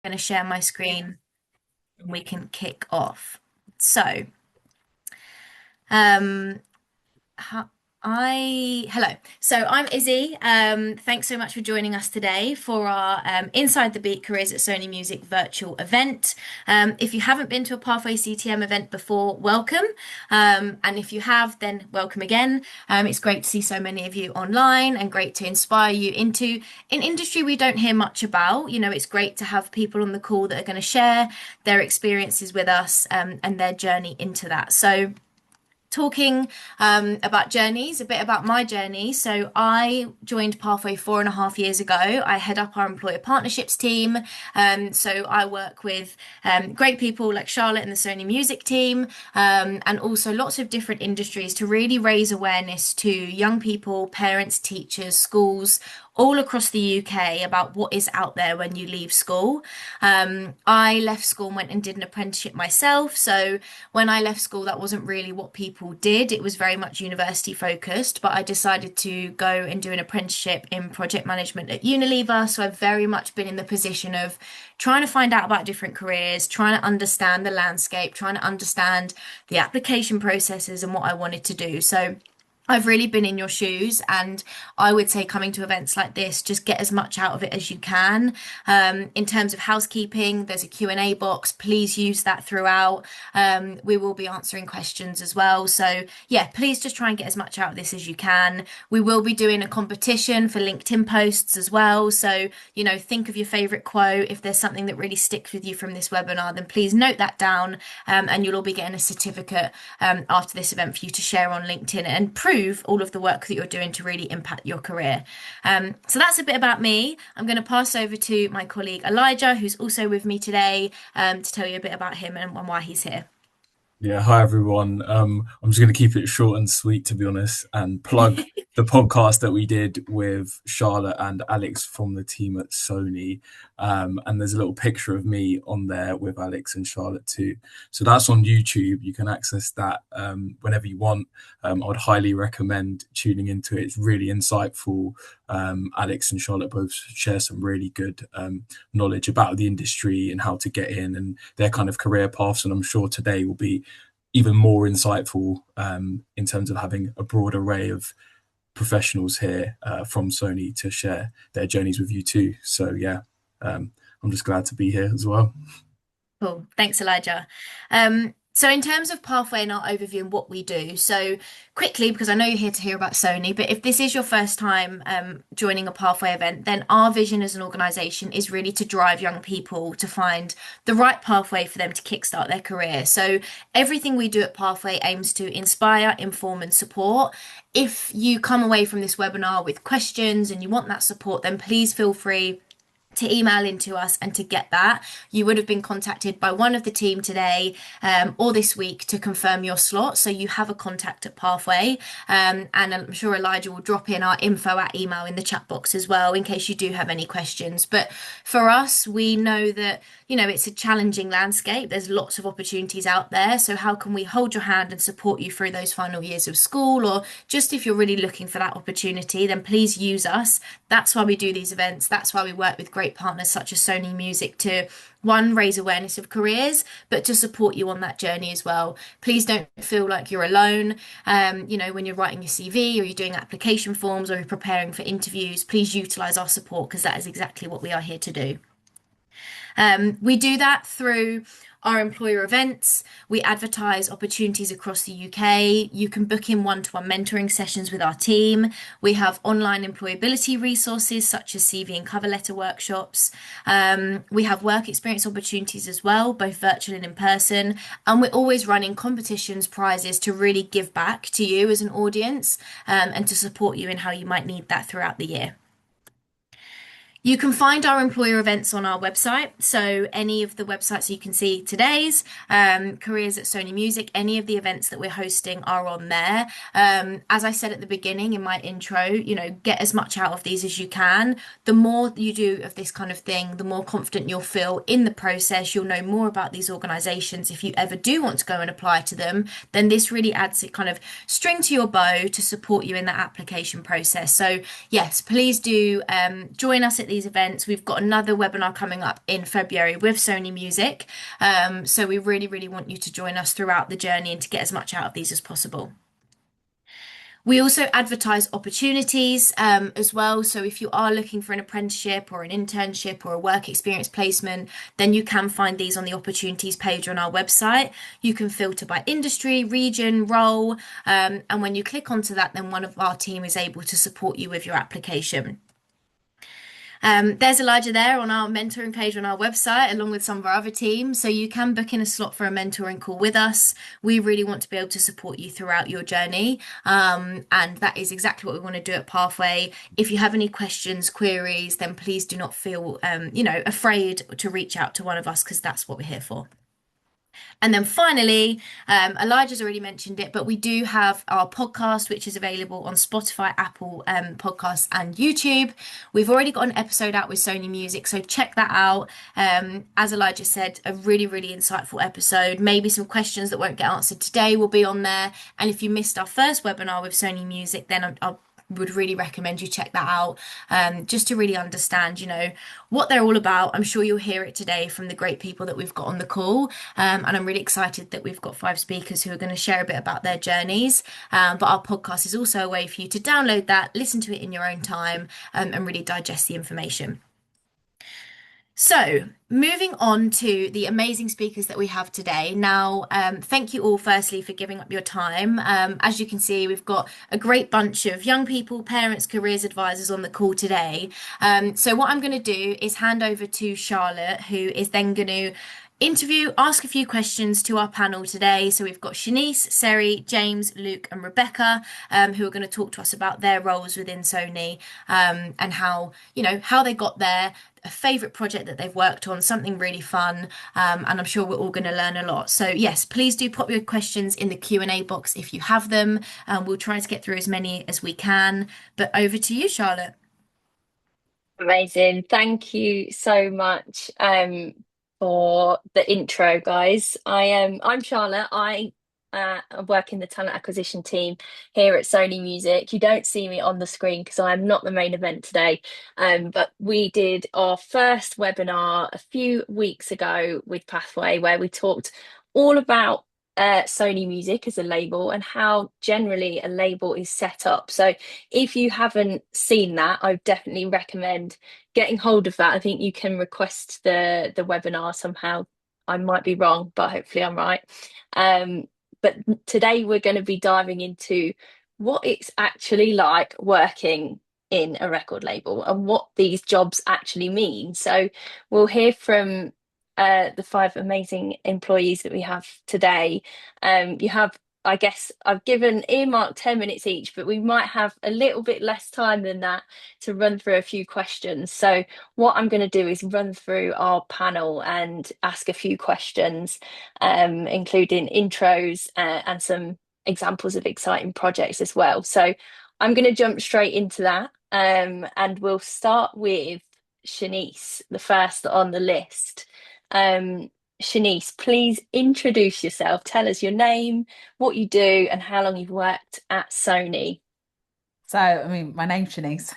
Going to share my screen and we can kick off. So, um, Hi- hello. So I'm Izzy. Thanks so much for joining us today for our Inside the Beat Careers at Sony Music virtual event. If you haven't been to a Pathway CTM event before, welcome. And if you have, then welcome again. It's great to see so many of you online and great to inspire you into an industry we don't hear much about. It's great to have people on the call that are going to share their experiences with us and their journey into that. So talking about journeys, a bit about my journey. So I joined Pathway 4.5 years ago. I head up our employer partnerships team. So I work with great people like Charlotte and the Sony Music team, and also lots of different industries to really raise awareness to young people, parents, teachers, schools, all across the UK about what is out there when you leave school. I left school and went and did an apprenticeship myself. So when I left school, that wasn't really what people did. It was very much university focused, but I decided to go and do an apprenticeship in project management at Unilever. So I've very much been in the position of trying to find out about different careers, trying to understand the landscape, trying to understand the application processes and what I wanted to do. So I've really been in your shoes, and I would say coming to events like this, just get as much out of it as you can. In terms of housekeeping, there's a Q&A box. Please use that throughout. We will be answering questions as well. So yeah, please just try and get as much out of this as you can. We will be doing a competition for LinkedIn posts as well. So, think of your favorite quote. If there's something that really sticks with you from this webinar, then please note that down, and you'll all be getting a certificate after this event for you to share on LinkedIn and prove all of the work that you're doing to really impact your career. So that's a bit about me. I'm going to pass over to my colleague Elijah, who's also with me today, to tell you a bit about him and why he's here. Yeah, hi everyone. I'm just going to keep it short and sweet, to be honest, and plug the podcast that we did with Charlotte and Alex from the team at Sony. And there's a little picture of me on there with Alex and Charlotte too. So that's on YouTube. You can access that whenever you want. I would highly recommend tuning into it. It's really insightful. Alex and Charlotte both share some really good knowledge about the industry and how to get in and their kind of career paths. And I'm sure today will be even more insightful in terms of having a broad array of professionals here from Sony to share their journeys with you too. So yeah, I'm just glad to be here as well. Cool. Thanks, Elijah. So in terms of Pathway and our overview and what we do, so quickly, because I know you're here to hear about Sony, but if this is your first time joining a Pathway event, then our vision as an organisation is really to drive young people to find the right pathway for them to kickstart their career. So everything we do at Pathway aims to inspire, inform and support. If you come away from this webinar with questions and you want that support, then please feel free to email into us and to get that. You would have been contacted by one of the team today or this week to confirm your slot. So you have a contact at Pathway. And I'm sure Elijah will drop in our info at email in the chat box as well in case you do have any questions. But for us, we know that, it's a challenging landscape. There's lots of opportunities out there. So how can we hold your hand and support you through those final years of school? Or just if you're really looking for that opportunity, then please use us. That's why we do these events. That's why we work with great partners such as Sony Music to one, raise awareness of careers, but to support you on that journey as well. Please don't feel like you're alone. When you're writing your CV or you're doing application forms or you're preparing for interviews, please utilize our support because that is exactly what we are here to do. We do that through our employer events. We advertise opportunities across the UK. You can book in one-to-one mentoring sessions with our team. We have online employability resources such as CV and cover letter workshops. We have work experience opportunities as well, both virtual and in person. And we're always running competitions, prizes to really give back to you as an audience and to support you in how you might need that throughout the year. You can find our employer events on our website. So any of the websites you can see today's, Careers at Sony Music, any of the events that we're hosting are on there. As I said at the beginning in my intro, get as much out of these as you can. The more you do of this kind of thing, the more confident you'll feel in the process. You'll know more about these organisations. If you ever do want to go and apply to them, then this really adds a kind of string to your bow to support you in that application process. So yes, please do join us at these events. We've got another webinar coming up in February with Sony Music. So we really, really want you to join us throughout the journey and to get as much out of these as possible. We also advertise opportunities as well. So if you are looking for an apprenticeship or an internship or a work experience placement, then you can find these on the opportunities page on our website. You can filter by industry, region, role, and when you click onto that, then one of our team is able to support you with your application. There's Elijah there on our mentoring page on our website, along with some of our other teams. So you can book in a slot for a mentoring call with us. We really want to be able to support you throughout your journey. And that is exactly what we want to do at Pathway. If you have any questions, queries, then please do not feel, afraid to reach out to one of us because that's what we're here for. And then finally, Elijah's already mentioned it, but we do have our podcast, which is available on Spotify, Apple Podcasts, and YouTube. We've already got an episode out with Sony Music, so check that out. As Elijah said, a really, really insightful episode. Maybe some questions that won't get answered today will be on there. And if you missed our first webinar with Sony Music, then I'll would really recommend you check that out, just to really understand, what they're all about. I'm sure you'll hear it today from the great people that we've got on the call, and I'm really excited that we've got 5 speakers who are going to share a bit about their journeys. But our podcast is also a way for you to download that, listen to it in your own time, and really digest the information. So, moving on to the amazing speakers that we have today. Now, thank you all firstly for giving up your time. As you can see, we've got a great bunch of young people, parents, careers advisors on the call today. So what I'm going to do is hand over to Charlotte, who is then going to ask a few questions to our panel today. So we've got Shanice, Seri, James, Luke, and Rebecca, who are going to talk to us about their roles within Sony, and how they got there, a favourite project that they've worked on, something really fun, and I'm sure we're all going to learn a lot. So yes, please do pop your questions in the Q&A box if you have them. We'll try to get through as many as we can. But over to you, Charlotte. Amazing. Thank you so much for the intro, guys. I'm Charlotte. I work in the talent acquisition team here at Sony Music. You don't see me on the screen because I am not the main event today. But we did our first webinar a few weeks ago with Pathway where we talked all about Sony Music as a label and how generally a label is set up. So if you haven't seen that, I definitely recommend getting hold of that. I think you can request the webinar somehow. I might be wrong, but hopefully I'm right. But today we're going to be diving into what it's actually like working in a record label and what these jobs actually mean. So we'll hear from the 5 amazing employees that we have today. You have, I guess, I've given earmarked 10 minutes each, but we might have a little bit less time than that to run through a few questions. So what I'm going to do is run through our panel and ask a few questions, including intros and some examples of exciting projects as well. So I'm going to jump straight into that, and we'll start with Shanice, the first on the list. Shanice, please introduce yourself. Tell us your name, what you do, and how long you've worked at Sony. My name's Shanice.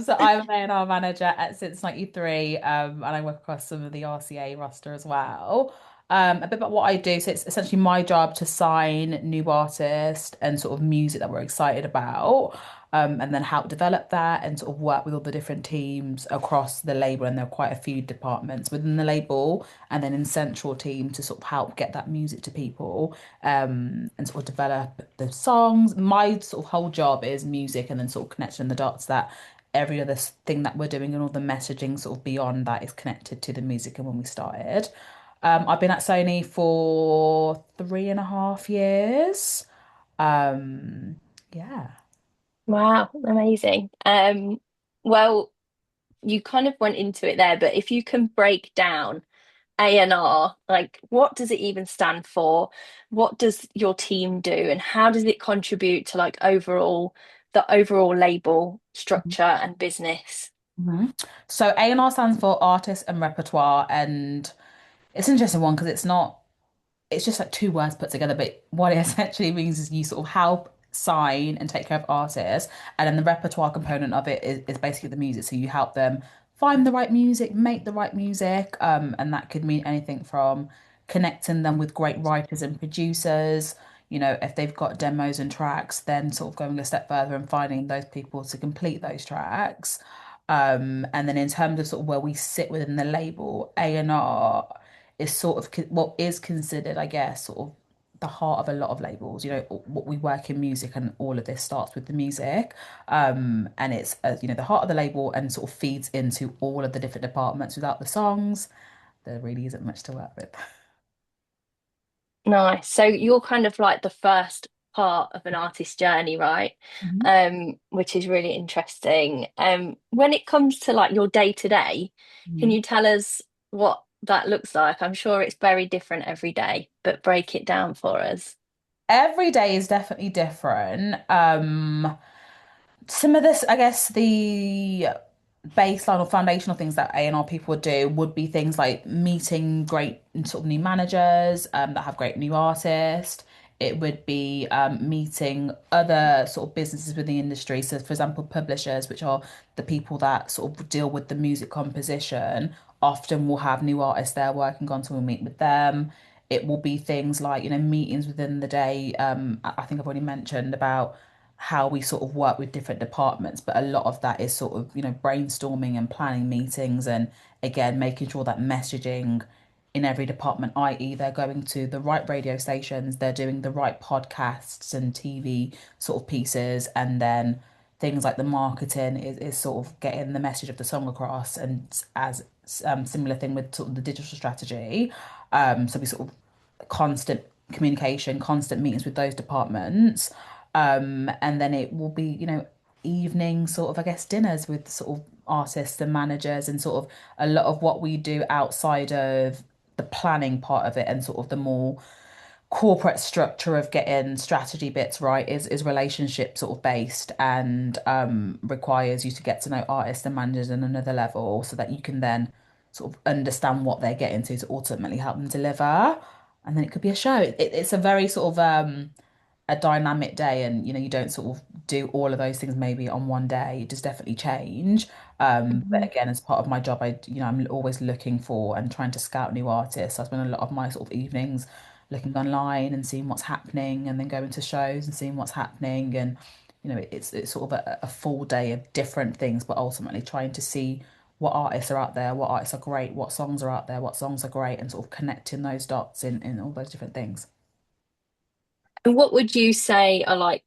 So I'm an A&R manager at since '93, and I work across some of the RCA roster as well. A bit about what I do. So it's essentially my job to sign new artists and sort of music that we're excited about, and then help develop that and sort of work with all the different teams across the label. And there are quite a few departments within the label, and then in central team to sort of help get that music to people, and sort of develop the songs. My sort of whole job is music, and then sort of connecting the dots that every other thing that we're doing and all the messaging sort of beyond that is connected to the music and when we started. I've been at Sony for 3.5 years. Yeah. Wow, amazing. Well, you kind of went into it there, but if you can break down A&R, like what does it even stand for? What does your team do, and how does it contribute to like the overall label structure and business? Mhm. So A&R stands for artist and repertoire, and it's an interesting one because it's just like two words put together, but what it essentially means is you sort of help sign and take care of artists. And then the repertoire component of it is basically the music. So you help them find the right music, make the right music. And that could mean anything from connecting them with great writers and producers. If they've got demos and tracks, then sort of going a step further and finding those people to complete those tracks. And then in terms of sort of where we sit within the label, A&R is sort of what is considered, I guess, sort of the heart of a lot of labels. What we work in music, and all of this starts with the music. And it's the heart of the label and sort of feeds into all of the different departments. Without the songs, there really isn't much to work with. Nice. So you're kind of like the first part of an artist's journey, right? Mhm. Which is really interesting. When it comes to like your day to day, can Mhm. you tell us what that looks like? I'm sure it's very different every day, but break it down for us. Every day is definitely different. Some of this, I guess, the baseline or foundational things that A&R people would do would be things like meeting great sort of new managers that have great new artists. It would be meeting other sort of businesses within the industry. So, for example, publishers, which are the people that sort of deal with the music composition, often will have new artists they're working on, so we'll meet with them. It will be things like, meetings within the day. I think I've already mentioned about how we sort of work with different departments, but a lot of that is sort of, brainstorming and planning meetings and again, making sure that messaging in every department, i.e., they're going to the right radio stations, they're doing the right podcasts and TV sort of pieces, and then things like the marketing is sort of getting the message of the song across, and as similar thing with sort of the digital strategy. So we sort of constant communication, constant meetings with those departments. And then it will be, evening sort of, I guess, dinners with sort of artists and managers, and sort of a lot of what we do outside of the planning part of it and sort of the more corporate structure of getting strategy bits right is relationship sort of based, and requires you to get to know artists and managers on another level so that you can then sort of understand what they're getting to ultimately help them deliver. And then it could be a show. It's a very sort of a dynamic day, and you don't sort of do all of those things maybe on one day. It does definitely change. But Mhm. again, as part of my job, I'm always looking for and trying to scout new artists. I spend a lot of my sort of evenings looking online and seeing what's happening, and then going to shows and seeing what's happening. And it's sort of a full day of different things, but ultimately trying to see what artists are out there, what artists are great, what songs are out there, what songs are great, and sort of connecting those dots in all those different things. And what would you say are like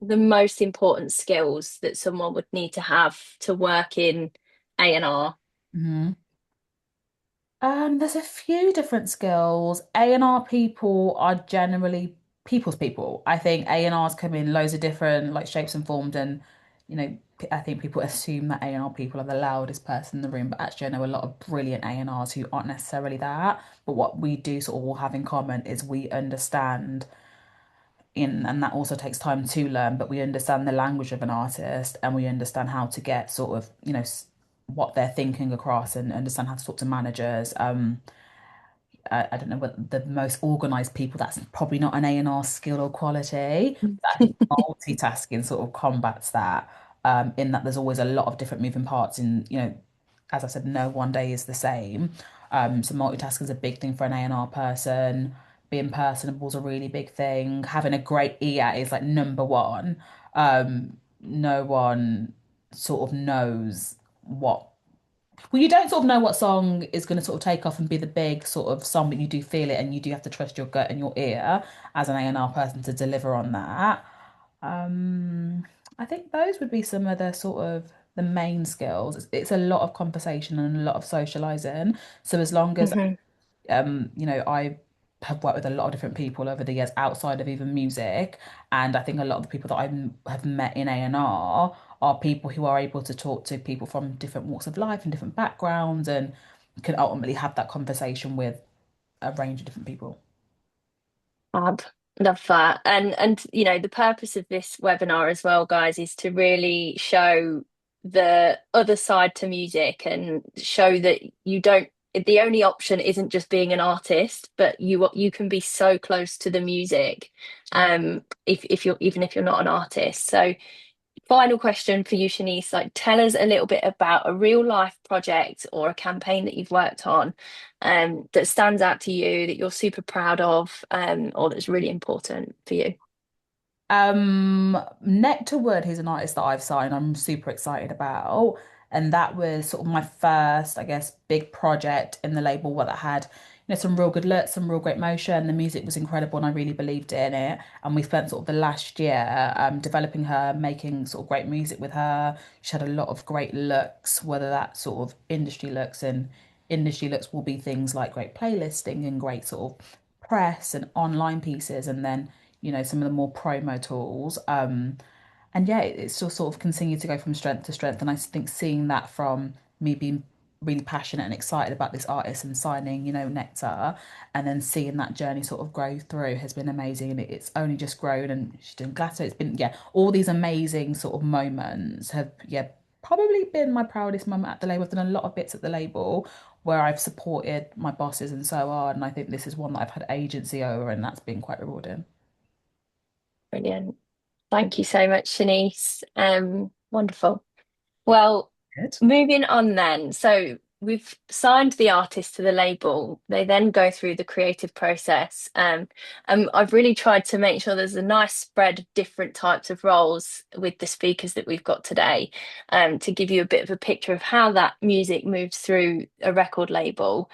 the most important skills that someone would need to have to work in A&R? Mhm. There's a few different skills. A&R people are generally people's people. I think A&Rs come in loads of different like shapes and forms, and I think people assume that A&R people are the loudest person in the room, but actually I know a lot of brilliant A&Rs who aren't necessarily that. But what we do sort of all have in common is we understand and that also takes time to learn, but we understand the language of an artist, and we understand how to get sort of, what they're thinking across, and understand how to talk to managers. I don't know what the most organized people, that's probably not an A&R skill or quality. I think multitasking sort of combats that, in that there's always a lot of different moving parts, and as I said, no one day is the same. So multitasking is a big thing for an A&R person. Being personable is a really big thing. Having a great ear is like number one. No one sort of knows what well, you don't sort of know what song is going to sort of take off and be the big sort of song, but you do feel it, and you do have to trust your gut and your ear as an A&R person to deliver on that. Um, I think those would be some of the sort of the main skills. It's a lot of conversation and a lot of socializing. So as long as Mhm. I have worked with a lot of different people over the years outside of even music, and I think a lot of the people that have met in A&R are people who are able to talk to people from different walks of life and different backgrounds, and can ultimately have that conversation with a range of different people. Fab. Love that. And the purpose of this webinar as well, guys, is to really show the other side to music and show that you don't the only option isn't just being an artist, but you can be so close to the music, if you're even if you're not an artist. So final question for you, Shanice, like tell us a little bit about a real life project or a campaign that you've worked on, that stands out to you, that you're super proud of, or that's really important for you. Nectar Wood, who's an artist that I've signed, I'm super excited about. And that was sort of my first, I guess, big project in the label where that had, some real good looks, some real great motion. The music was incredible and I really believed in it. And we spent sort of the last year developing her, making sort of great music with her. She had a lot of great looks, whether that's sort of industry looks, and industry looks will be things like great playlisting and great sort of press and online pieces, and then some of the more promo tools. And yeah, it's just sort of continued to go from strength to strength. And I think seeing that from me being really passionate and excited about this artist and signing, Nectar, and then seeing that journey sort of grow through has been amazing. And it's only just grown, and she's doing glitter. It's been, yeah, all these amazing sort of moments have, yeah, probably been my proudest moment at the label. I've done a lot of bits at the label where I've supported my bosses and so on. And I think this is one that I've had agency over, and that's been quite rewarding. Brilliant. Thank you so much, Shanice. Wonderful. Well, Good. moving on then. So we've signed the artist to the label. They then go through the creative process. And I've really tried to make sure there's a nice spread of different types of roles with the speakers that we've got today, to give you a bit of a picture of how that music moves through a record label.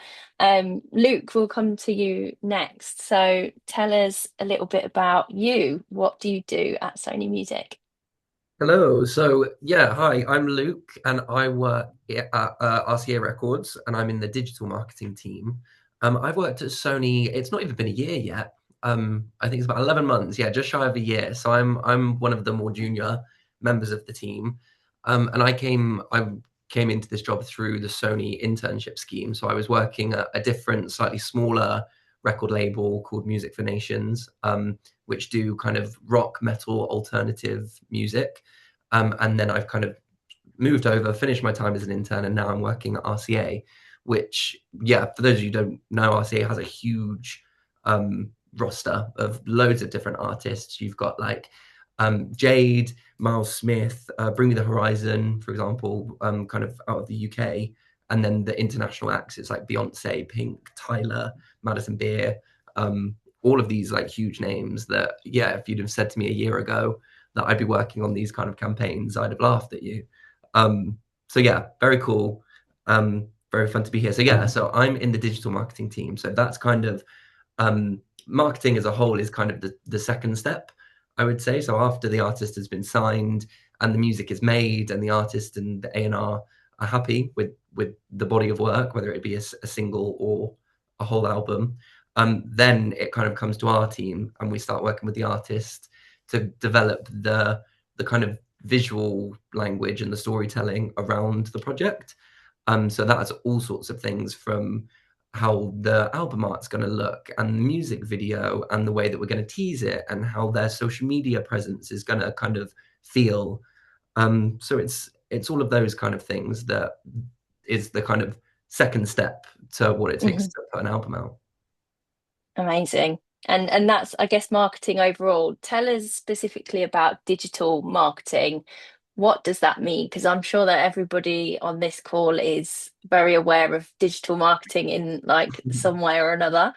Luke, we'll come to you next. So tell us a little bit about you. What do you do at Sony Music? Hello. So yeah, hi, I'm Luke and I work at RCA Records and I'm in the digital marketing team. I've worked at Sony, it's not even been a year yet. I think it's about 11 months, yeah, just shy of a year. So I'm one of the more junior members of the team. And I came into this job through the Sony internship scheme. So I was working at a different, slightly smaller record label called Music for Nations, which do kind of rock, metal, alternative music. And then I've kind of moved over, finished my time as an intern, and now I'm working at RCA, which, yeah, for those of you who don't know, RCA has a huge roster of loads of different artists. You've got like Jade, Miles Smith, Bring Me the Horizon, for example, kind of out of the UK. And then the international acts, it's like Beyonce, Pink, Tyler, Madison Beer, all of these like huge names that, yeah, if you'd have said to me a year ago that I'd be working on these kind of campaigns, I'd have laughed at you. So yeah, very cool. Very fun to be here. So yeah, so I'm in the digital marketing team. So that's kind of marketing as a whole is kind of the second step, I would say. So after the artist has been signed and the music is made and the artist and the A&R are happy with the body of work, whether it be a single or a whole album, then it kind of comes to our team and we start working with the artist to develop the kind of visual language and the storytelling around the project. So that's all sorts of things, from how the album art's going to look and the music video and the way that we're going to tease it and how their social media presence is going to kind of feel. So it's all of those kind of things that is the kind of second step to what it takes to put an album out. Amazing. And that's, I guess, marketing overall. Tell us specifically about digital marketing. What does that mean? Because I'm sure that everybody on this call is very aware of digital marketing in like some way or another.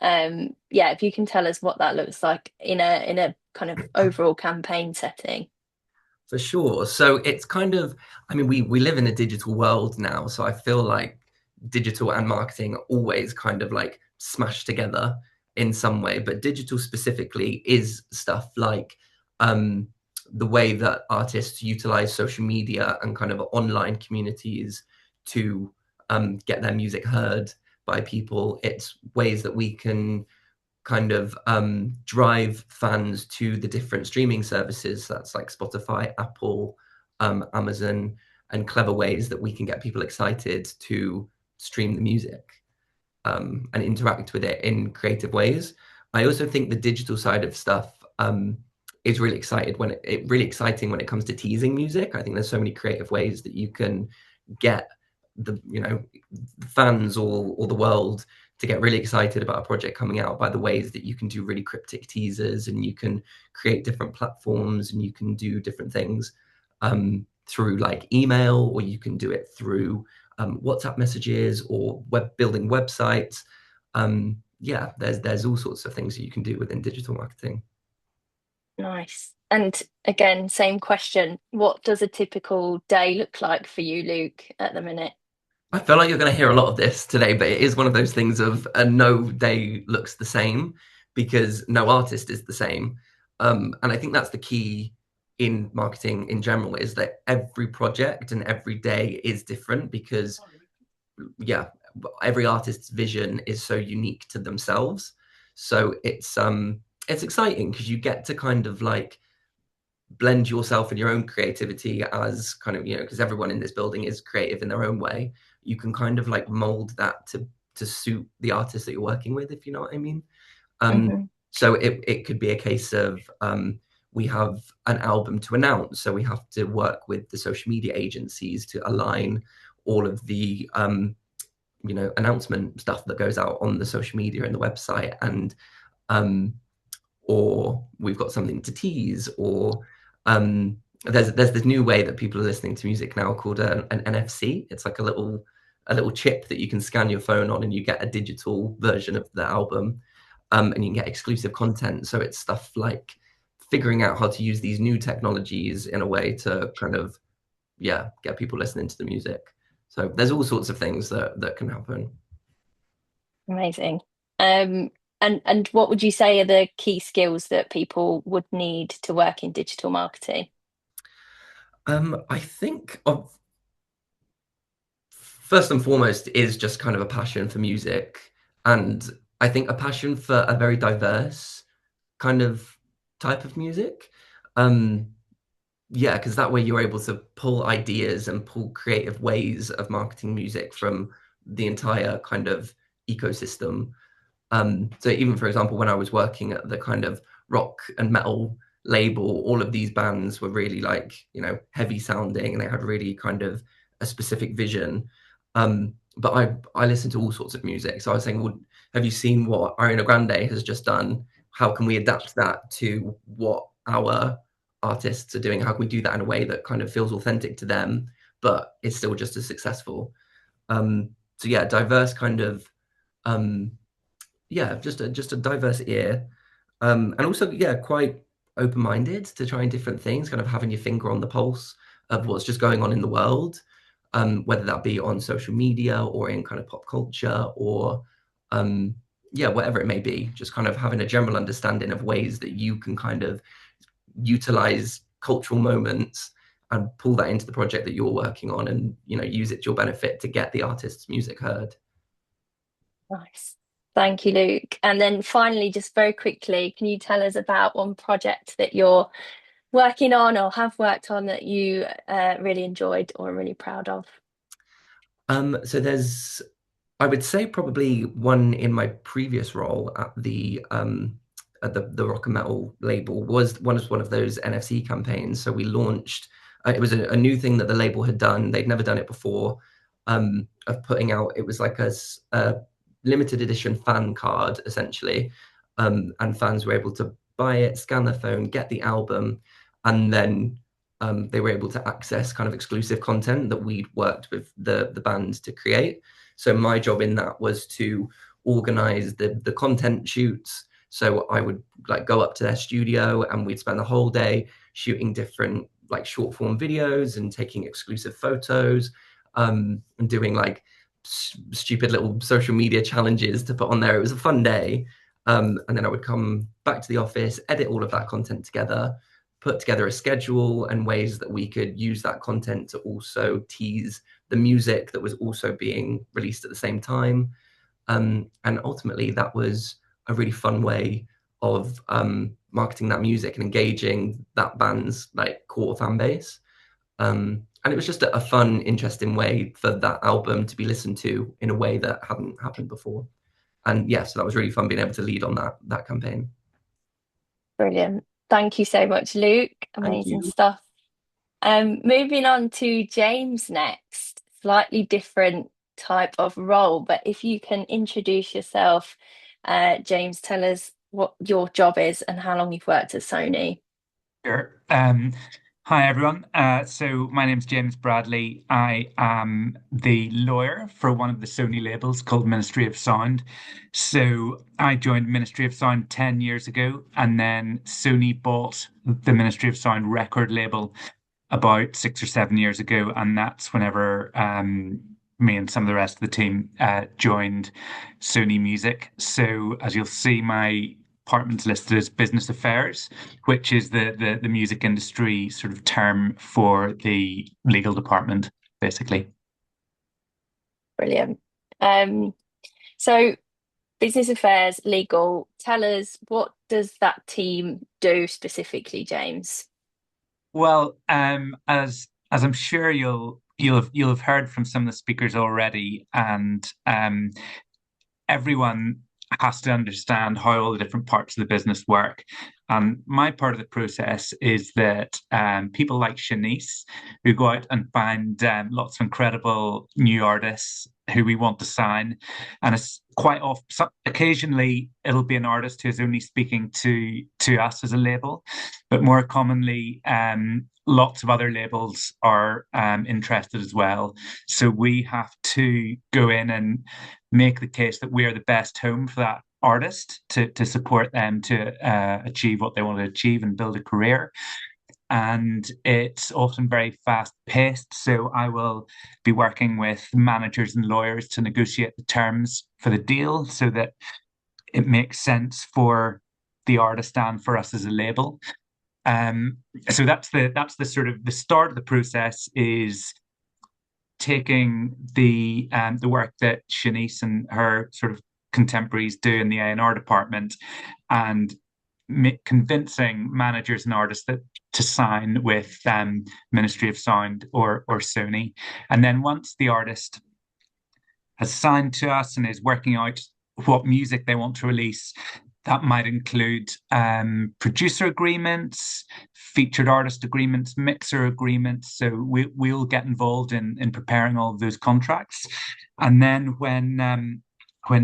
Yeah, if you can tell us what that looks like in a kind of overall campaign setting. For sure. So it's kind of, I mean, we live in a digital world now, so I feel like digital and marketing are always kind of like smashed together in some way. But digital specifically is stuff like the way that artists utilize social media and kind of online communities to get their music heard by people. It's ways that we can kind of drive fans to the different streaming services. That's like Spotify, Apple, Amazon, and clever ways that we can get people excited to stream the music and interact with it in creative ways. I also think the digital side of stuff is really exciting when it comes to teasing music. I think there's so many creative ways that you can get the fans or the world to get really excited about a project coming out by the ways that you can do really cryptic teasers, and you can create different platforms, and you can do different things through like email, or you can do it through WhatsApp messages or building websites. Yeah, there's all sorts of things that you can do within digital marketing. Nice. And again, same question. What does a typical day look like for you, Luke, at the minute? I feel like you're going to hear a lot of this today, but it is one of those things of no day looks the same because no artist is the same. And I think that's the key in marketing in general, is that every project and every day is different because, yeah, every artist's vision is so unique to themselves. So it's exciting because you get to kind of like blend yourself and your own creativity as kind of, because everyone in this building is creative in their own way. You can kind of like mold that to suit the artist that you're working with, if you know what I mean. So it could be a case of we have an album to announce, so we have to work with the social media agencies to align all of the announcement stuff that goes out on the social media and the website, and or we've got something to tease, or there's this new way that people are listening to music now called an NFC. It's like a little chip that you can scan your phone on, and you get a digital version of the album, and you can get exclusive content. So it's stuff like figuring out how to use these new technologies in a way to kind of get people listening to the music. So there's all sorts of things that can happen. Amazing. And what would you say are the key skills that people would need to work in digital marketing? I think first and foremost is just kind of a passion for music, and I think a passion for a very diverse kind of type of music. Because that way you're able to pull ideas and pull creative ways of marketing music from the entire kind of ecosystem. So even, for example, when I was working at the kind of rock and metal label, all of these bands were really like, heavy sounding, and they had really kind of a specific vision. But I listened to all sorts of music. So I was saying, well, have you seen what Ariana Grande has just done? How can we adapt that to what our artists are doing? How can we do that in a way that kind of feels authentic to them, but is still just as successful? So yeah, diverse kind of just a diverse ear, and also quite open-minded to trying different things, kind of having your finger on the pulse of what's just going on in the world, whether that be on social media or in kind of pop culture, or whatever it may be, just kind of having a general understanding of ways that you can kind of utilize cultural moments and pull that into the project that you're working on, and use it to your benefit to get the artist's music heard. Nice. Thank you, Luke. And then finally, just very quickly, can you tell us about one project that you're working on or have worked on that you really enjoyed or are really proud of? So there's, I would say, probably one in my previous role at the rock and metal label was one of those NFC campaigns. So we launched, it was a new thing that the label had done. They'd never done it before, of putting out, it was like a limited edition fan card, essentially. And fans were able to buy it, scan their phone, get the album, and then they were able to access kind of exclusive content that we'd worked with the band to create. So my job in that was to organize the content shoots. So I would like go up to their studio, and we'd spend the whole day shooting different like short form videos and taking exclusive photos, and doing like stupid little social media challenges to put on there. It was a fun day. And then I would come back to the office, edit all of that content together, put together a schedule and ways that we could use that content to also tease the music that was also being released at the same time. And ultimately, that was a really fun way of marketing that music and engaging that band's like core fan base. And it was just a fun, interesting way for that album to be listened to in a way that hadn't happened before. And so that was really fun being able to lead on that campaign. Brilliant. Thank you so much, Luke. Amazing stuff. Moving on to James next. slightly different type of role. But if you can introduce yourself, James, tell us what your job is and how long you've worked at Sony. Sure. Hi, everyone. So my name's James Bradley. I am the lawyer for one of the Sony labels called Ministry of Sound. So I joined Ministry of Sound 10 years ago, and then Sony bought the Ministry of Sound record label about 6 or 7 years ago, and that's whenever me and some of the rest of the team joined Sony Music. So as you'll see, my department's listed as business affairs, which is the music industry sort of term for the legal department, basically. Brilliant. So business affairs, legal, tell us, what does that team do specifically, James? Well, as I'm sure you'll have heard from some of the speakers already, and everyone has to understand how all the different parts of the business work. And my part of the process is that people like Shanice, who go out and find lots of incredible new artists who we want to sign, and it's quite often, occasionally, it'll be an artist who's only speaking to us as a label, but more commonly, lots of other labels are interested as well. So we have to go in and make the case that we are the best home for that artist to support them to achieve what they want to achieve and build a career. And it's often very fast paced. So I will be working with managers and lawyers to negotiate the terms for the deal so that it makes sense for the artist and for us as a label. So that's the sort of the start of the process, is taking the work that Shanice and her sort of contemporaries do in the A&R department and convincing managers and artists that to sign with Ministry of Sound or Sony. And then once the artist has signed to us and is working out what music they want to release, that might include producer agreements, featured artist agreements, mixer agreements. So we'll get involved in preparing all of those contracts. And then when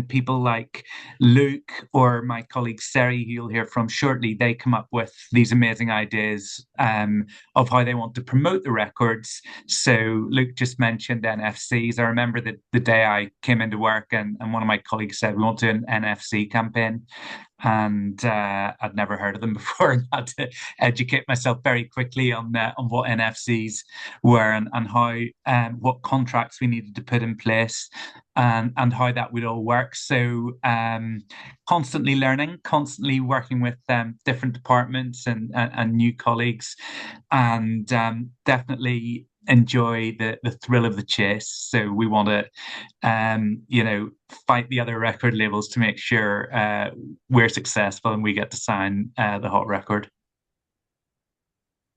people like Luke or my colleague Seri, who you'll hear from shortly, they come up with these amazing ideas of how they want to promote the records. So Luke just mentioned NFCs. I remember the day I came into work and one of my colleagues said, we want to do an NFC campaign. And I'd never heard of them before, and had to educate myself very quickly on what NFCs were and how what contracts we needed to put in place and how that would all work. So constantly learning, constantly working with different departments and new colleagues, and definitely enjoy the thrill of the chase. So we want to fight the other record labels to make sure we're successful and we get to sign the hot record.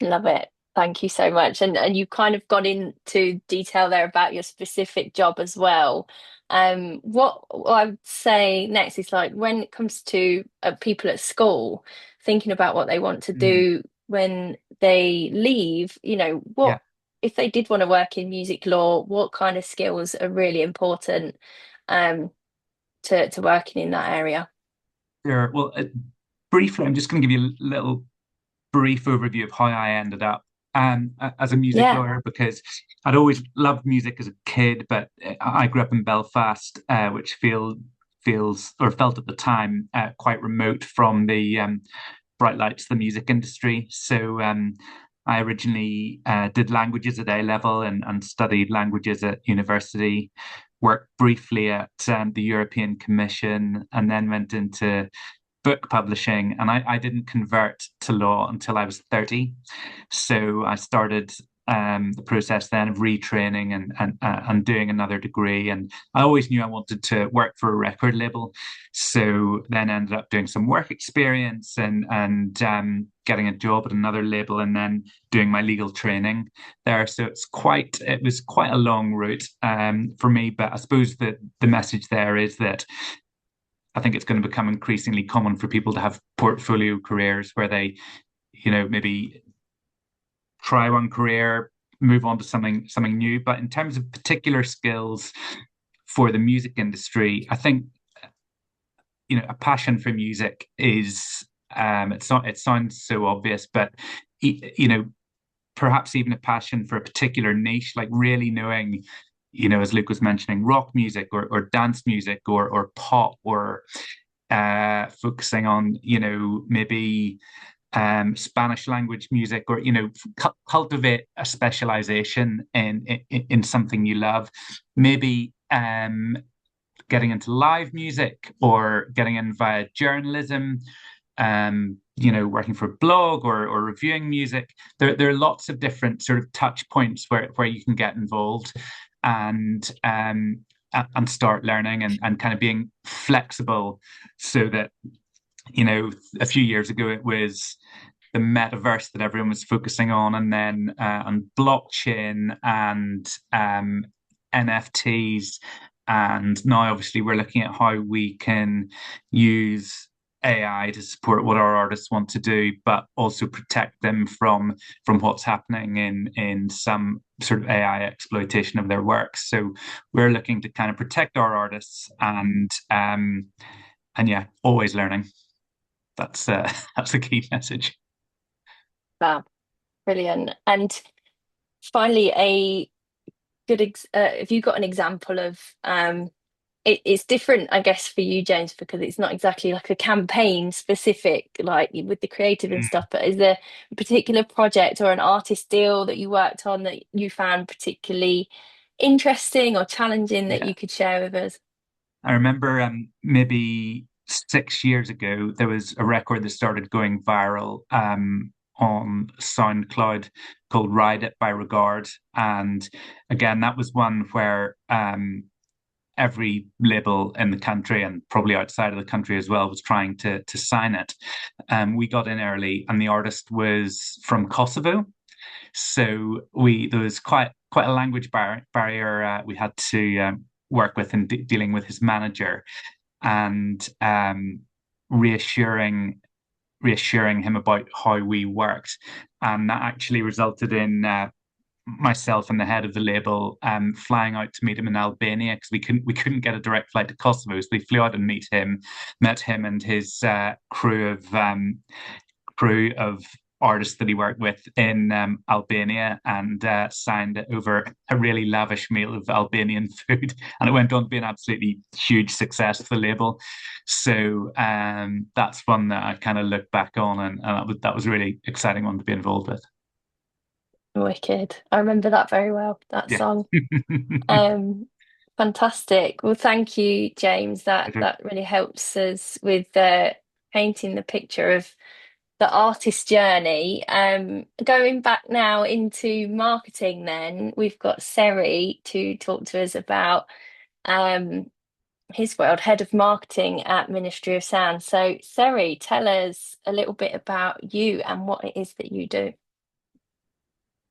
Love it. Thank you so much. And you kind of got into detail there about your specific job as well. What I would say next is, like, when it comes to people at school thinking about what they want to do when they leave, what if they did want to work in music law, what kind of skills are really important to working in that area? Sure. Well, briefly, I'm just going to give you a little brief overview of how I ended up as a music lawyer, because I'd always loved music as a kid, but I grew up in Belfast, which feels or felt at the time quite remote from the bright lights of the music industry. So I originally did languages at A level and studied languages at university, worked briefly at the European Commission, and then went into book publishing. And I didn't convert to law until I was 30. So I started the process then of retraining and doing another degree. And I always knew I wanted to work for a record label. So then ended up doing some work experience and getting a job at another label and then doing my legal training there. So it was quite a long route for me. But I suppose that the message there is that I think it's going to become increasingly common for people to have portfolio careers where they, maybe try one career, move on to something new. But in terms of particular skills for the music industry, I think a passion for music is it's not it sounds so obvious, but perhaps even a passion for a particular niche, like really knowing, as Luke was mentioning, rock music or dance music or pop, or focusing on, maybe Spanish language music, or cultivate a specialization in something you love. Maybe getting into live music or getting in via journalism, working for a blog or reviewing music. There are lots of different sort of touch points where you can get involved and start learning and kind of being flexible, so that, a few years ago it was the metaverse that everyone was focusing on, and then on blockchain and NFTs. And now obviously we're looking at how we can use AI to support what our artists want to do, but also protect them from what's happening in some sort of AI exploitation of their works. So we're looking to kind of protect our artists and yeah, always learning. That's a key message. Wow, brilliant. And finally, a good have you got an example of it's different, I guess, for you, James, because it's not exactly like a campaign specific, like with the creative and stuff, but is there a particular project or an artist deal that you worked on that you found particularly interesting or challenging that you could share with us? I remember maybe 6 years ago, there was a record that started going viral on SoundCloud called Ride It by Regard. And again, that was one where every label in the country, and probably outside of the country as well, was trying to sign it. We got in early, and the artist was from Kosovo. So there was quite a language barrier we had to work with in dealing with his manager, and reassuring him about how we worked. And that actually resulted in myself and the head of the label flying out to meet him in Albania, because we couldn't get a direct flight to Kosovo, so we flew out and met him and his crew of artists that he worked with in Albania, and signed over a really lavish meal of Albanian food, and it went on to be an absolutely huge success for the label. So that's one that I kind of look back on, and that was a really exciting one to be involved with. Wicked. I remember that very well, that song. Fantastic. Well, thank you, James. That really helps us with painting the picture of the artist journey. Going back now into marketing, then we've got Seri to talk to us about his world, head of marketing at Ministry of Sound. So, Seri, tell us a little bit about you and what it is that you do.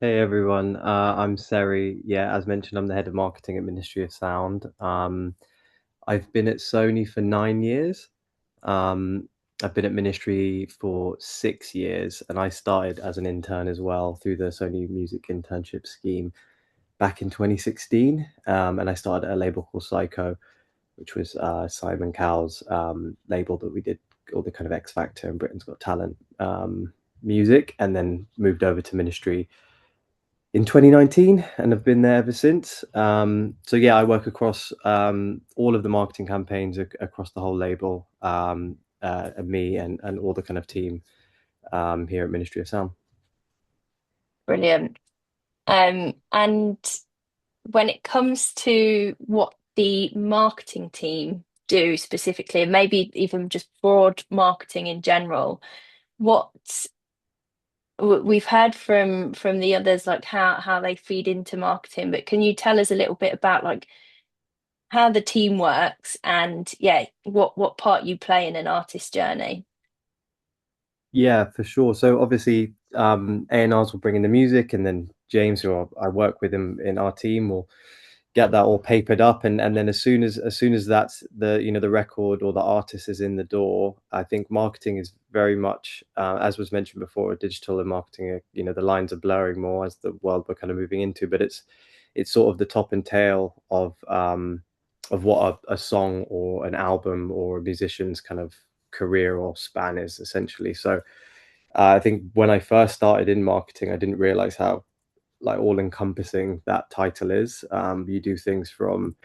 Hey everyone, I'm Seri. Yeah, as mentioned, I'm the head of marketing at Ministry of Sound. I've been at Sony for 9 years. I've been at Ministry for 6 years, and I started as an intern as well through the Sony Music Internship scheme back in 2016. And I started at a label called Psycho, which was Simon Cowell's label that we did all the kind of X Factor and Britain's Got Talent music, and then moved over to Ministry in 2019, and I've been there ever since. So yeah, I work across all of the marketing campaigns across the whole label, me and all the kind of team here at Ministry of Sound. Brilliant. And when it comes to what the marketing team do specifically, and maybe even just broad marketing in general, we've heard from the others, like how they feed into marketing, but can you tell us a little bit about like how the team works and what part you play in an artist's journey? Yeah, for sure. So obviously A&Rs will bring in the music, and then James, who I work with in our team, will get that all papered up, and then as soon as that's the record or the artist is in the door, I think marketing is very much, as was mentioned before, digital and marketing, the lines are blurring more as the world we're kind of moving into, but it's sort of the top and tail of what a song or an album or a musician's kind of career or span is, essentially. So I think when I first started in marketing, I didn't realize how like all encompassing that title is. You do things from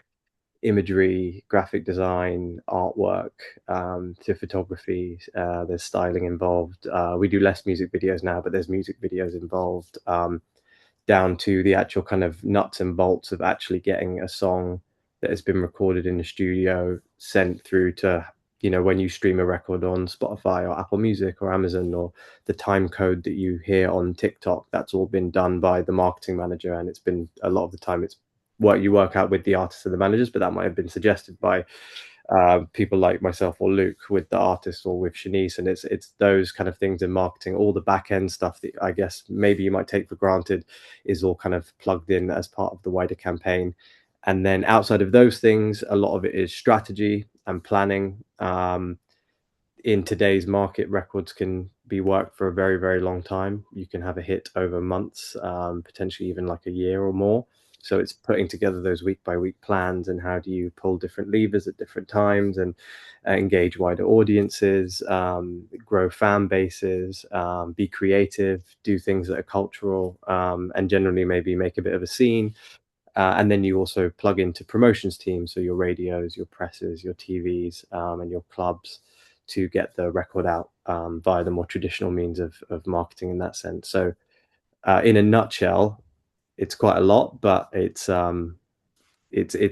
imagery, graphic design, artwork, to photography. There's styling involved. We do less music videos now, but there's music videos involved, down to the actual kind of nuts and bolts of actually getting a song that has been recorded in the studio sent through to, when you stream a record on Spotify or Apple Music or Amazon, or the time code that you hear on TikTok. That's all been done by the marketing manager, and it's been, a lot of the time, it's what you work out with the artists and the managers, but that might have been suggested by people like myself or Luke with the artist, or with Shanice. And it's those kind of things in marketing. All the back end stuff that I guess maybe you might take for granted is all kind of plugged in as part of the wider campaign. And then outside of those things, a lot of it is strategy and planning. In today's market, records can be worked for a very, very long time. You can have a hit over months, potentially even like a year or more. So it's putting together those week by week plans, and how do you pull different levers at different times, and engage wider audiences, grow fan bases, be creative, do things that are cultural, and generally maybe make a bit of a scene. And then you also plug into promotions teams, so your radios, your presses, your TVs, and your clubs, to get the record out via the more traditional means of marketing in that sense. So in a nutshell, it's quite a lot, but it's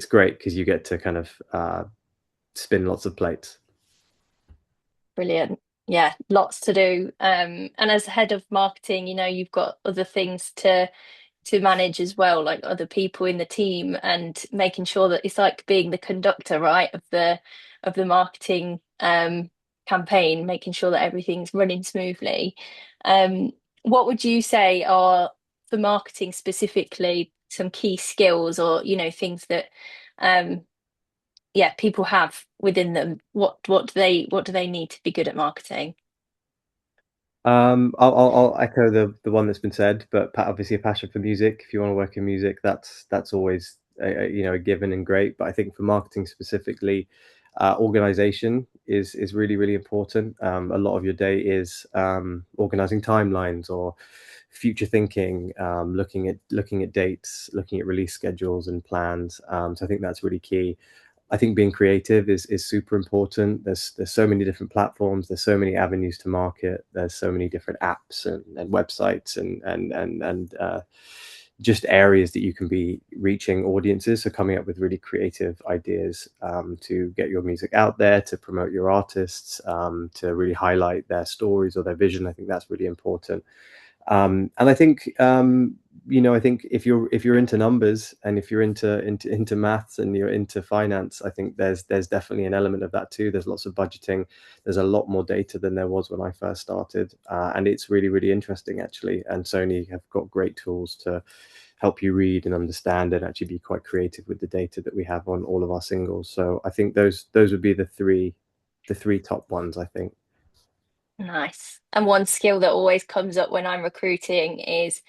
great because you get to kind of spin lots of plates. Brilliant. Yeah, lots to do. And as head of marketing, you've got other things to manage as well, like other people in the team, and making sure that it's like being the conductor, right, of the marketing campaign, making sure that everything's running smoothly. What would you say are, for marketing specifically, some key skills, or things that people have within them? What do they need to be good at marketing? I'll echo the one that's been said, but obviously a passion for music. If you want to work in music, that's always a given and great. But I think for marketing specifically, organization is really, really important. A lot of your day is organizing timelines or future thinking, looking at dates, looking at release schedules and plans. So I think that's really key. I think being creative is super important. There's so many different platforms. There's so many avenues to market. There's so many different apps and websites and just areas that you can be reaching audiences. So coming up with really creative ideas to get your music out there, to promote your artists, to really highlight their stories or their vision. I think that's really important. And I think I think if you're into numbers, and if you're into maths, and you're into finance, I think there's definitely an element of that too. There's lots of budgeting. There's a lot more data than there was when I first started, and it's really, really interesting actually. And Sony have got great tools to help you read and understand, and actually be quite creative with the data that we have on all of our singles. So I think those would be the three top ones, I think. Nice. And one skill that always comes up when I'm recruiting is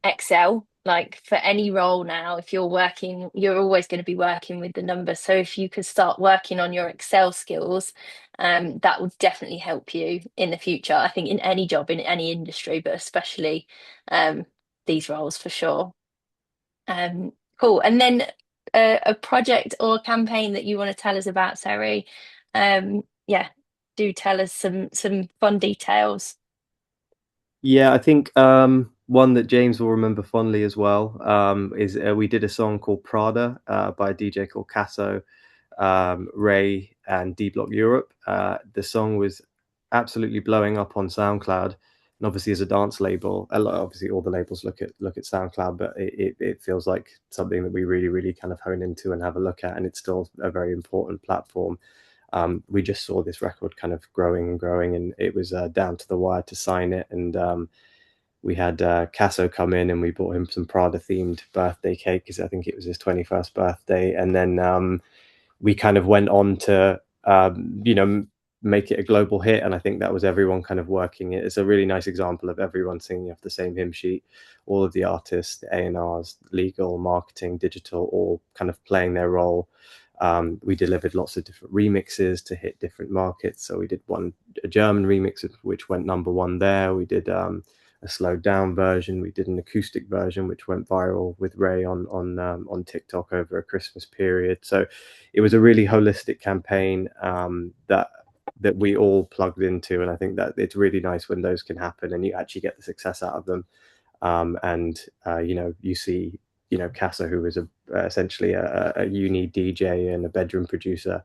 Excel. Like, for any role now, if you're working, you're always going to be working with the numbers. So if you could start working on your Excel skills, that would definitely help you in the future. I think in any job, in any industry, but especially these roles for sure. Cool. And then a project or a campaign that you want to tell us about, Sari. Yeah, do tell us some fun details. Yeah, I think one that James will remember fondly as well is we did a song called Prada by a DJ called Casso, Ray, and D Block Europe. The song was absolutely blowing up on SoundCloud, and obviously as a dance label, obviously all the labels look at SoundCloud, but it feels like something that we really, really kind of hone into and have a look at, and it's still a very important platform. We just saw this record kind of growing and growing, and it was down to the wire to sign it. And we had Casso come in and we bought him some Prada themed birthday cake because I think it was his 21st birthday. And then we kind of went on to, make it a global hit. And I think that was everyone kind of working it. It's a really nice example of everyone singing off the same hymn sheet, all of the artists, the A&Rs, legal, marketing, digital, all kind of playing their role. We delivered lots of different remixes to hit different markets. So we did a German remix, which went #1 there. We did a slowed down version. We did an acoustic version, which went viral with Ray on TikTok over a Christmas period. So it was a really holistic campaign that we all plugged into, and I think that it's really nice when those can happen and you actually get the success out of them. You see, Casa, who was essentially a uni DJ and a bedroom producer,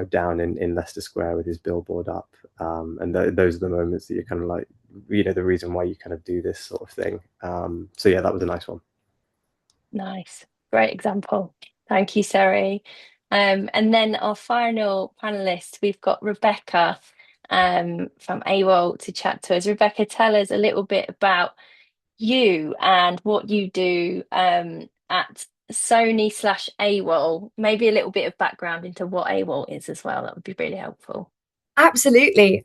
down in Leicester Square with his billboard up. And those are the moments that you're kind of like, the reason why you kind of do this sort of thing. So yeah, that was a nice one. Nice. Great example. Thank you, Sari. And then our final panelist, we've got Rebecca from AWOL to chat to us. Rebecca, tell us a little bit about you and what you do at Sony/AWOL. Maybe a little bit of background into what AWOL is as well. That would be really helpful. Absolutely.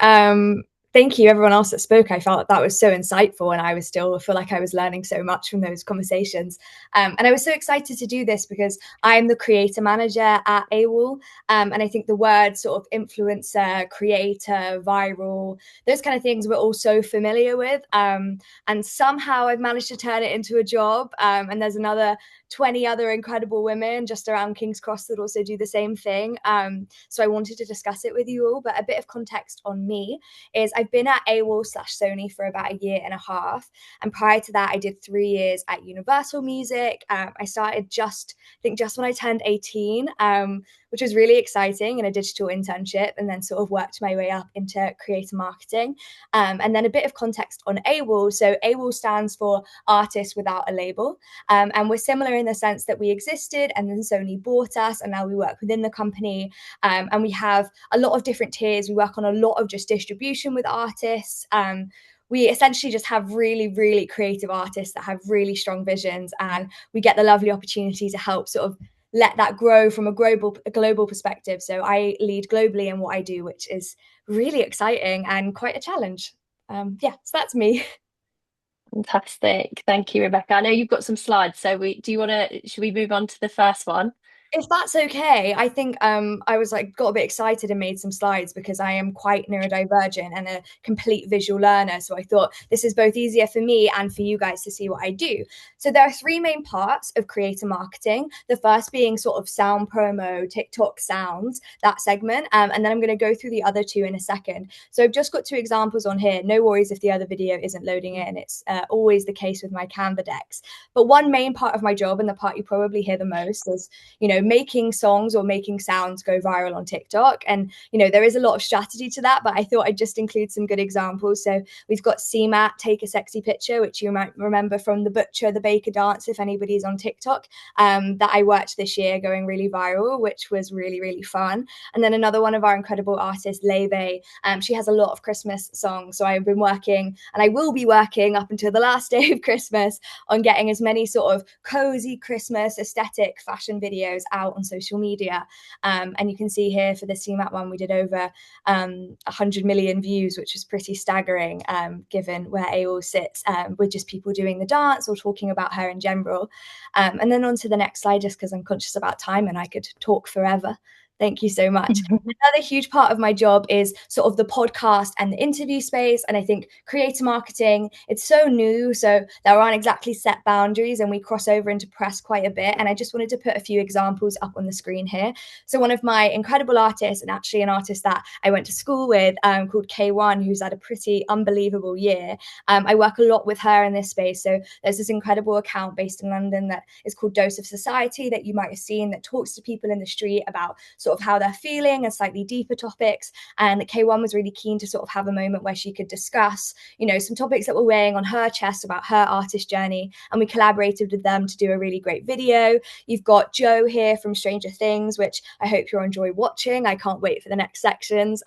Thank you, everyone else that spoke. I felt that was so insightful, and I feel like I was learning so much from those conversations. And I was so excited to do this because I'm the creator manager at AWOL. And I think the words sort of influencer, creator, viral, those kind of things we're all so familiar with. And somehow I've managed to turn it into a job. And there's another 20 other incredible women just around King's Cross that also do the same thing. So I wanted to discuss it with you all. But a bit of context on me is I've been at AWOL/Sony for about 1.5 years. And prior to that, I did 3 years at Universal Music. I started just when I turned 18, which was really exciting, in a digital internship, and then sort of worked my way up into creator marketing. And then a bit of context on AWOL. So AWOL stands for Artists Without a Label. And we're similar in the sense that we existed and then Sony bought us, and now we work within the company. And we have a lot of different tiers. We work on a lot of just distribution with artists. We essentially just have really, really creative artists that have really strong visions, and we get the lovely opportunity to help sort of let that grow from a global perspective. So I lead globally in what I do, which is really exciting and quite a challenge. So that's me. Fantastic. Thank you, Rebecca. I know you've got some slides, so should we move on to the first one? If that's okay, I think I was got a bit excited and made some slides because I am quite neurodivergent and a complete visual learner. So I thought this is both easier for me and for you guys to see what I do. So there are 3 main parts of creator marketing. The first being sort of sound promo, TikTok sounds, that segment. And then I'm going to go through the other 2 in a second. So I've just got 2 examples on here. No worries if the other video isn't loading it, and it's always the case with my Canva decks. But one main part of my job, and the part you probably hear the most, is, making songs or making sounds go viral on TikTok. And, there is a lot of strategy to that, but I thought I'd just include some good examples. So we've got CMAT, Take a Sexy Picture, which you might remember from the Butcher, the Baker dance, if anybody's on TikTok, that I worked this year, going really viral, which was really, really fun. And then another one of our incredible artists, Leve, she has a lot of Christmas songs. So I've been working, and I will be working up until the last day of Christmas, on getting as many sort of cozy Christmas aesthetic fashion videos out on social media. And you can see here for the CMAT one, we did over 100 million views, which was pretty staggering, given where AWOL sits, with just people doing the dance or talking about her in general. And then on to the next slide, just because I'm conscious about time and I could talk forever. Thank you so much. Another huge part of my job is sort of the podcast and the interview space. And I think creator marketing, it's so new, so there aren't exactly set boundaries, and we cross over into press quite a bit. And I just wanted to put a few examples up on the screen here. So one of my incredible artists, and actually an artist that I went to school with, called K1, who's had a pretty unbelievable year. I work a lot with her in this space. So there's this incredible account based in London that is called Dose of Society, that you might have seen, that talks to people in the street about sort sort of how they're feeling and slightly deeper topics. And K1 was really keen to sort of have a moment where she could discuss, you know, some topics that were weighing on her chest about her artist journey. And we collaborated with them to do a really great video. You've got Joe here from Stranger Things, which I hope you'll enjoy watching. I can't wait for the next sections.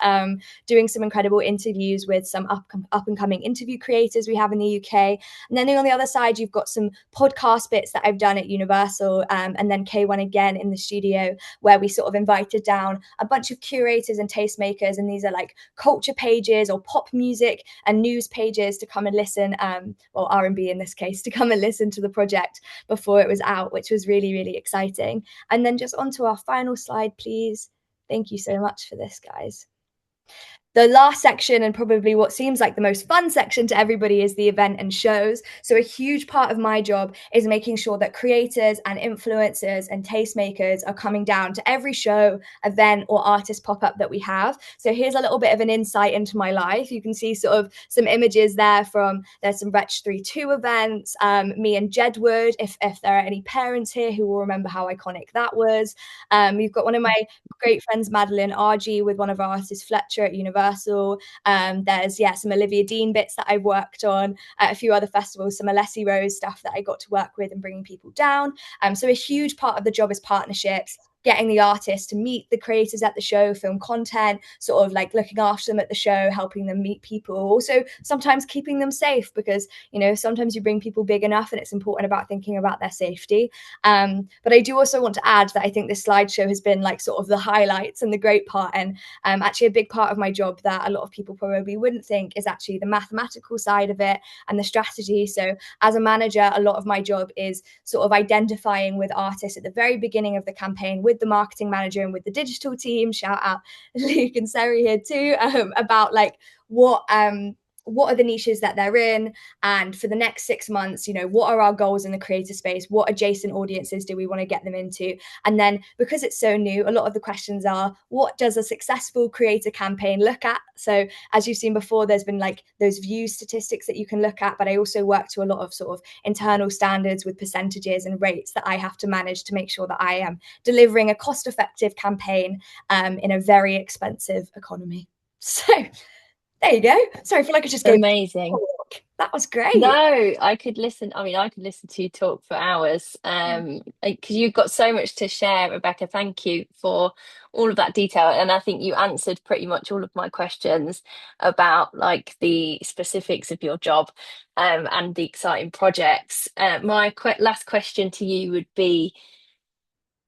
Doing some incredible interviews with some up and coming interview creators we have in the UK. And then on the other side, you've got some podcast bits that I've done at Universal, and then K1 again in the studio, where we sort of invited down a bunch of curators and tastemakers. And these are like culture pages or pop music and news pages to come and listen, or R&B in this case, to come and listen to the project before it was out, which was really, really exciting. And then just onto our final slide, please. Thank you so much for this, guys. The last section, and probably what seems like the most fun section to everybody, is the event and shows. So a huge part of my job is making sure that creators and influencers and tastemakers are coming down to every show, event, or artist pop-up that we have. So here's a little bit of an insight into my life. You can see sort of some images there from, there's some Wretch 3-2 events, me and Jedward, if there are any parents here who will remember how iconic that was. We've got one of my great friends, Madeline RG, with one of our artists, Fletcher, at Universal. There's some Olivia Dean bits that I've worked on at a few other festivals, some Alessi Rose stuff that I got to work with and bringing people down. So a huge part of the job is partnerships, getting the artists to meet the creators at the show, film content, sort of like looking after them at the show, helping them meet people, also sometimes keeping them safe, because, you know, sometimes you bring people big enough and it's important about thinking about their safety. But I do also want to add that I think this slideshow has been like sort of the highlights and the great part, and actually a big part of my job that a lot of people probably wouldn't think is actually the mathematical side of it and the strategy. So as a manager, a lot of my job is sort of identifying with artists at the very beginning of the campaign with the marketing manager and with the digital team, shout out Luke and Sari here too, about like what are the niches that they're in, and for the next 6 months, you know, what are our goals in the creator space, what adjacent audiences do we want to get them into. And then because it's so new, a lot of the questions are, what does a successful creator campaign look at? So as you've seen before, there's been like those view statistics that you can look at, but I also work to a lot of sort of internal standards with percentages and rates that I have to manage to make sure that I am delivering a cost-effective campaign in a very expensive economy. So there you go. Sorry, I feel like I just go amazing. That was great. No, I could listen. I mean, I could listen to you talk for hours, because you've got so much to share, Rebecca. Thank you for all of that detail, and I think you answered pretty much all of my questions about like the specifics of your job, and the exciting projects. My last question to you would be,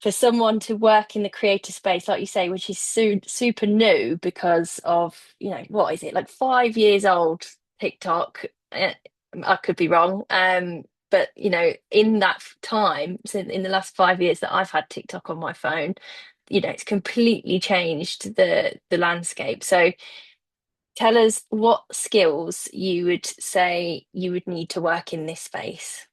for someone to work in the creator space, like you say, which is super new because of, you know, what is it, like 5 years old TikTok? I could be wrong, but you know, in that time, so in the last 5 years that I've had TikTok on my phone, you know, it's completely changed the landscape. So tell us what skills you would say you would need to work in this space.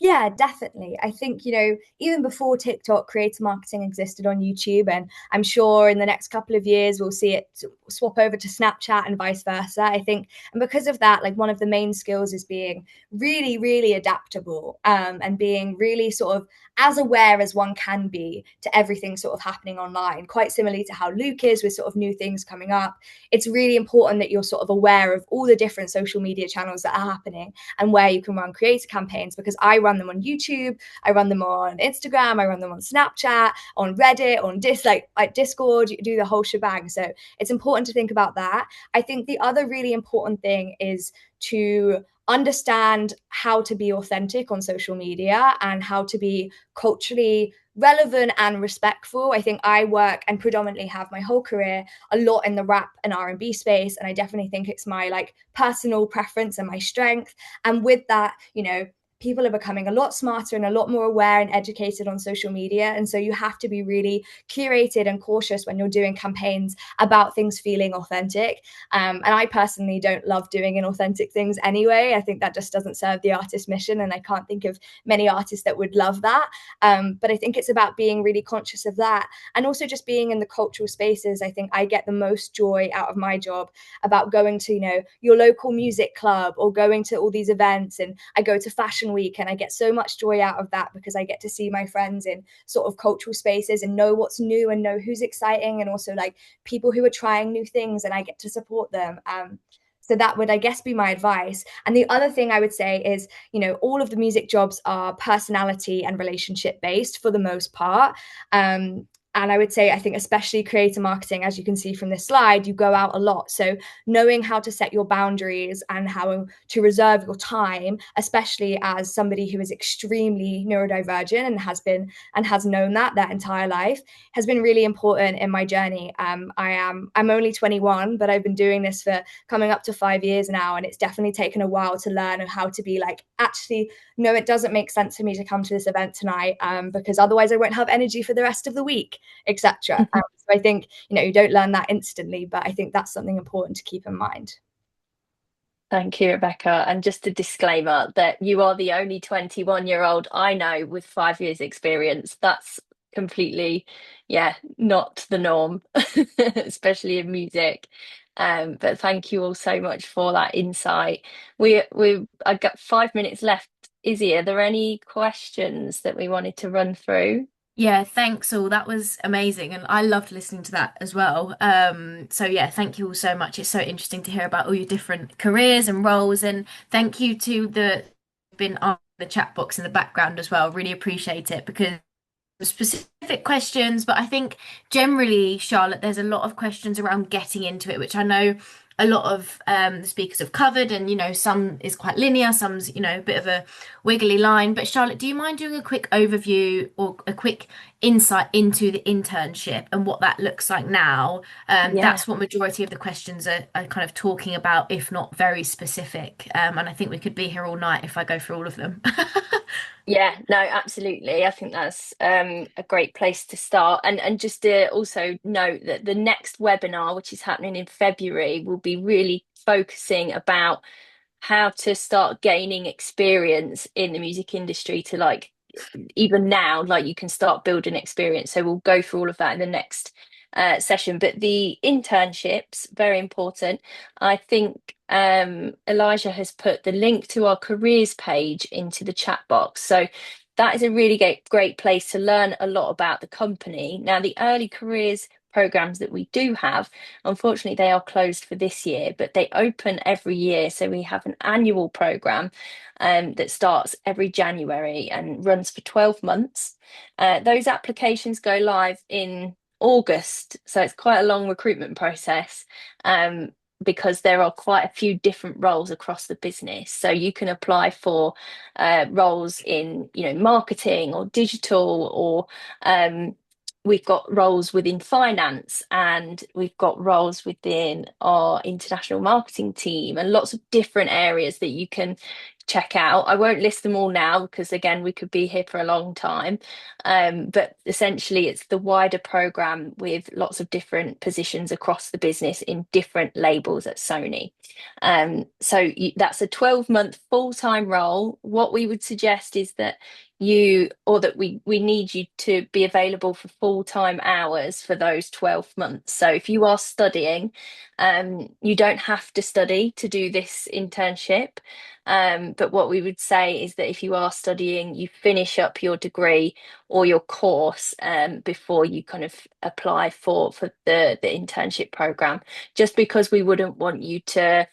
Yeah, definitely. I think, you know, even before TikTok, creator marketing existed on YouTube, and I'm sure in the next couple of years we'll see it swap over to Snapchat and vice versa. I think, and because of that, like one of the main skills is being really, really adaptable, and being really sort of as aware as one can be to everything sort of happening online, quite similarly to how Luke is with sort of new things coming up. It's really important that you're sort of aware of all the different social media channels that are happening and where you can run creator campaigns, because I run them on YouTube, I run them on Instagram, I run them on Snapchat, on Reddit, on Discord, you do the whole shebang. So it's important to think about that. I think the other really important thing is to understand how to be authentic on social media and how to be culturally relevant and respectful. I think I work and predominantly have my whole career a lot in the rap and R&B space, and I definitely think it's my like personal preference and my strength. And with that, you know, people are becoming a lot smarter and a lot more aware and educated on social media. And so you have to be really curated and cautious when you're doing campaigns about things feeling authentic. And I personally don't love doing inauthentic things anyway. I think that just doesn't serve the artist mission. And I can't think of many artists that would love that. But I think it's about being really conscious of that. And also just being in the cultural spaces. I think I get the most joy out of my job about going to, you know, your local music club or going to all these events. And I go to fashion fashion week, and I get so much joy out of that because I get to see my friends in sort of cultural spaces and know what's new and know who's exciting, and also like people who are trying new things, and I get to support them. So that would, I guess, be my advice. And the other thing I would say is, all of the music jobs are personality and relationship based for the most part. And I would say, I think, especially creator marketing, as you can see from this slide, you go out a lot. So knowing how to set your boundaries and how to reserve your time, especially as somebody who is extremely neurodivergent and has known that their entire life, has been really important in my journey. I'm only 21, but I've been doing this for coming up to 5 years now, and it's definitely taken a while to learn how to be like, actually, no, it doesn't make sense for me to come to this event tonight, because otherwise I won't have energy for the rest of the week, etc. So I think, you don't learn that instantly, but I think that's something important to keep in mind. Thank you, Rebecca. And just a disclaimer that you are the only 21-year-old I know with 5 years experience. That's completely, not the norm, especially in music. But thank you all so much for that insight. I got 5 minutes left. Izzy, are there any questions that we wanted to run through? Yeah, thanks all. That was amazing, and I loved listening to that as well. So yeah, thank you all so much. It's so interesting to hear about all your different careers and roles, and thank you to the been on the chat box in the background as well. Really appreciate it, because specific questions, but I think generally, Charlotte, there's a lot of questions around getting into it, which I know a lot of the speakers have covered, and some is quite linear, some's a bit of a wiggly line. But Charlotte, do you mind doing a quick overview or a quick insight into the internship and what that looks like now? That's what majority of the questions are kind of talking about, if not very specific. And I think we could be here all night if I go through all of them. Yeah, no, absolutely. I think that's a great place to start. And just to also note that the next webinar, which is happening in February, will be really focusing about how to start gaining experience in the music industry to, like, even now, like, you can start building experience. So we'll go through all of that in the next session. But the internships, very important. I think Elijah has put the link to our careers page into the chat box. So that is a really great place to learn a lot about the company. Now, the early careers programs that we do have, unfortunately, they are closed for this year, but they open every year. So we have an annual program that starts every January and runs for 12 months. Those applications go live in August, so it's quite a long recruitment process, because there are quite a few different roles across the business. So you can apply for roles in, marketing or digital, or we've got roles within finance, and we've got roles within our international marketing team, and lots of different areas that you can check out. I won't list them all now because, again, we could be here for a long time. But essentially, it's the wider program with lots of different positions across the business in different labels at Sony. So that's a 12-month full-time role. What we would suggest is that we need you to be available for full-time hours for those 12 months. So if you are studying, you don't have to study to do this internship. But what we would say is that if you are studying, you finish up your degree or your course before you kind of apply for the internship program, just because we wouldn't want you to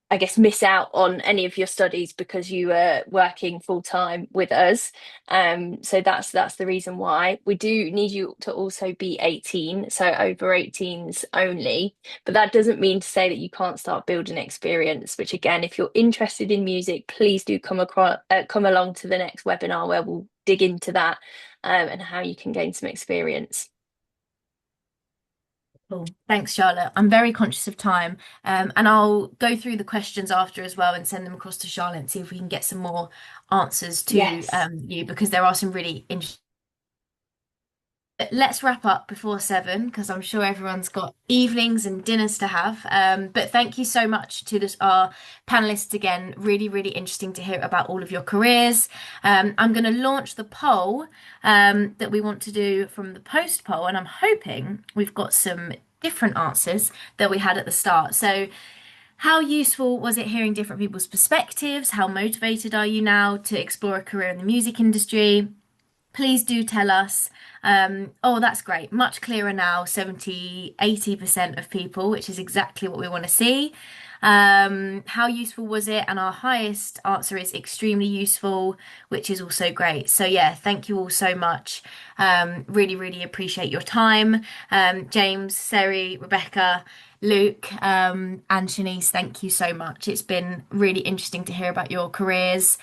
I guess miss out on any of your studies because you were working full time with us. So that's the reason why. We do need you to also be 18, so over 18s only. But that doesn't mean to say that you can't start building experience, which, again, if you're interested in music, please do come along to the next webinar where we'll dig into that and how you can gain some experience. Cool. Thanks, Charlotte. I'm very conscious of time, and I'll go through the questions after as well and send them across to Charlotte and see if we can get some more answers to you, because there are some really interesting. Let's wrap up before 7 because I'm sure everyone's got evenings and dinners to have. But thank you so much to our panelists again. Really, really interesting to hear about all of your careers. I'm going to launch the poll that we want to do from the post poll, and I'm hoping we've got some different answers that we had at the start. So How useful was it hearing different people's perspectives? How motivated are you now to explore a career in the music industry? Please do tell us. Oh, that's great. Much clearer now, 70, 80% of people, which is exactly what we want to see. How useful was it? And our highest answer is extremely useful, which is also great. So yeah, thank you all so much. Really, really appreciate your time. James, Seri, Rebecca, Luke, and Shanice, thank you so much. It's been really interesting to hear about your careers.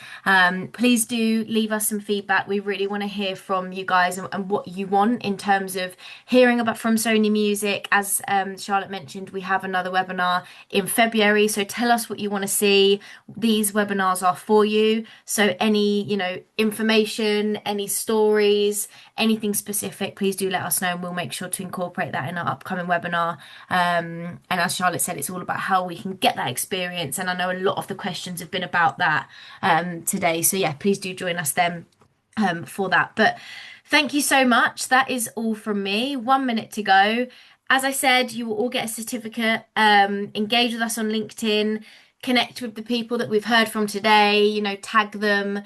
Please do leave us some feedback. We really want to hear from you guys and what you want in terms of hearing about from Sony Music. As Charlotte mentioned, we have another webinar in February. So tell us what you want to see. These webinars are for you. So any, information, any stories, anything specific, please do let us know and we'll make sure to incorporate that in our upcoming webinar. And as Charlotte said, it's all about how we can get that experience. And I know a lot of the questions have been about that today. So yeah, please do join us then for that. But thank you so much. That is all from me. 1 minute to go. As I said, you will all get a certificate. Engage with us on LinkedIn. Connect with the people that we've heard from today, tag them,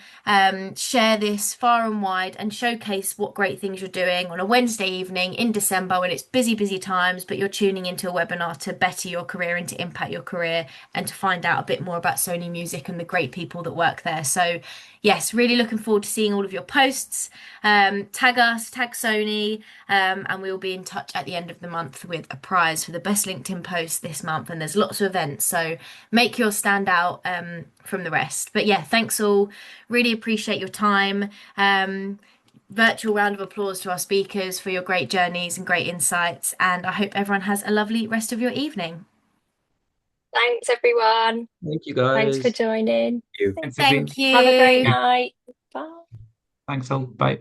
share this far and wide and showcase what great things you're doing on a Wednesday evening in December when it's busy, busy times, but you're tuning into a webinar to better your career and to impact your career and to find out a bit more about Sony Music and the great people that work there. So yes, really looking forward to seeing all of your posts. Tag us, tag Sony, and we will be in touch at the end of the month with a prize for the best LinkedIn post this month. And there's lots of events, so make your stand out from the rest. But yeah, thanks all. Really appreciate your time. Virtual round of applause to our speakers for your great journeys and great insights. And I hope everyone has a lovely rest of your evening. Thanks, everyone. Thank you, guys. Thanks for joining. you. Thanks, Thank you. Have a great night. Bye. Thanks all. Bye.